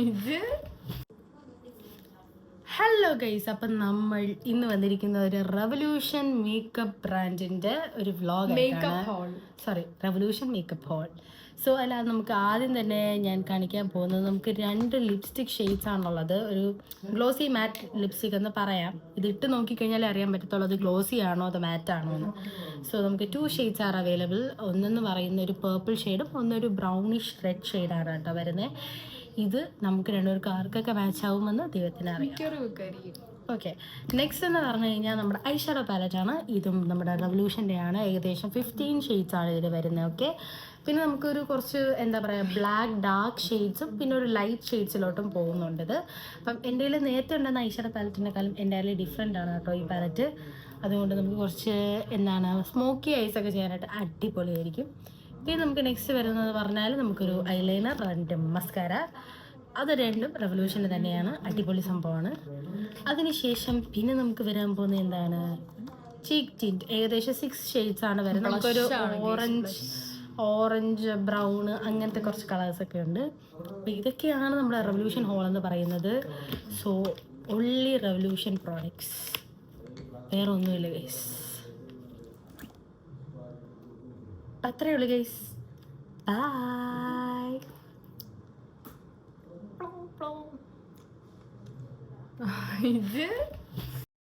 ഇത് hello guys, അപ്പം നമ്മൾ ഇന്ന് വന്നിരിക്കുന്ന ഒരു റെവല്യൂഷൻ മേക്കപ്പ് ബ്രാൻഡിൻ്റെ ഒരു vlog Revolution makeup haul. So അല്ലാതെ നമുക്ക് ആദ്യം തന്നെ ഞാൻ കാണിക്കാൻ പോകുന്നത്, നമുക്ക് 2 ലിപ്സ്റ്റിക് ഷെയ്ഡ്സ് ആണുള്ളത്. ഒരു ഗ്ലോസി മാറ്റ് ലിപ്സ്റ്റിക് എന്ന് പറയാം. ഇത് ഇട്ട് നോക്കിക്കഴിഞ്ഞാൽ അറിയാൻ പറ്റത്തുള്ളൂ അത് ഗ്ലോസി ആണോ അതോ മാറ്റ് ആണോ എന്ന്. സോ നമുക്ക് 2 ഷെയ്ഡ്സ് ആർ അവൈലബിൾ. ഒന്നെന്ന് പറയുന്ന ഒരു പേർപ്പിൾ ഷെയ്ഡും ഒന്നൊരു ബ്രൗണിഷ് റെഡ് ഷെയ്ഡാണ് കേട്ടോ വരുന്നത്. ഇത് നമുക്ക് രണ്ടുപേർക്ക് ആർക്കൊക്കെ മാച്ച് ആവുമെന്ന് ദൈവത്തിന് അറിയാം. ഓക്കെ, നെക്സ്റ്റ് എന്ന് പറഞ്ഞു കഴിഞ്ഞാൽ നമ്മുടെ ഐഷാഡോ പാലറ്റാണ്. ഇതും നമ്മുടെ റെവല്യൂഷൻ്റെ ആണ്. ഏകദേശം 15 ഷെയ്ഡ്സ് ആണ് ഇതിൽ വരുന്നത്. ഓക്കെ, പിന്നെ നമുക്കൊരു കുറച്ച് എന്താ പറയുക ബ്ലാക്ക് ഡാർക്ക് ഷെയ്ഡ്സും പിന്നെ ഒരു ലൈറ്റ് ഷെയ്ഡ്സിലോട്ടും പോകുന്നുണ്ട് ഇത്. അപ്പം എൻ്റെ കയ്യിൽ നേരത്തെ ഉണ്ടെന്ന ഐഷാഡോ പാലറ്റിനെക്കാളും എൻ്റെ കയ്യിൽ ഡിഫറെൻ്റ് ആണ് കേട്ടോ ഈ പാലറ്റ്. അതുകൊണ്ട് നമുക്ക് കുറച്ച് സ്മോക്കി ഐസൊക്കെ ചെയ്യാനായിട്ട് അടിപൊളിയായിരിക്കും. പിന്നെ നമുക്ക് നെക്സ്റ്റ് വരുന്നത് പറഞ്ഞാൽ നമുക്കൊരു ഐലൈനർ ആൻഡ് മസ്കാര. അത് രണ്ടും റെവല്യൂഷന് തന്നെയാണ്, അടിപൊളി സംഭവമാണ്. അതിനുശേഷം പിന്നെ നമുക്ക് വരാൻ പോകുന്നത് എന്താണ്, ചീക്ക് ടിൻറ്റ്. ഏകദേശം 6 ഷെയ്ഡ്സ് ആണ് വരുന്നത്. നമുക്കൊരു ഓറഞ്ച് ബ്രൗണ് അങ്ങനത്തെ കുറച്ച് കളേഴ്സൊക്കെ ഉണ്ട്. അപ്പോൾ ഇതൊക്കെയാണ് നമ്മുടെ റെവല്യൂഷൻ ഹോൾ എന്ന് പറയുന്നത്. സോ ഒൺലി റെവല്യൂഷൻ പ്രോഡക്ട്സ്, വേറെ ഒന്നുമില്ല ഗൈസ്. അത്രയേ ഉള്ളൂ ഗൈസ്. ബൈ. ഇത്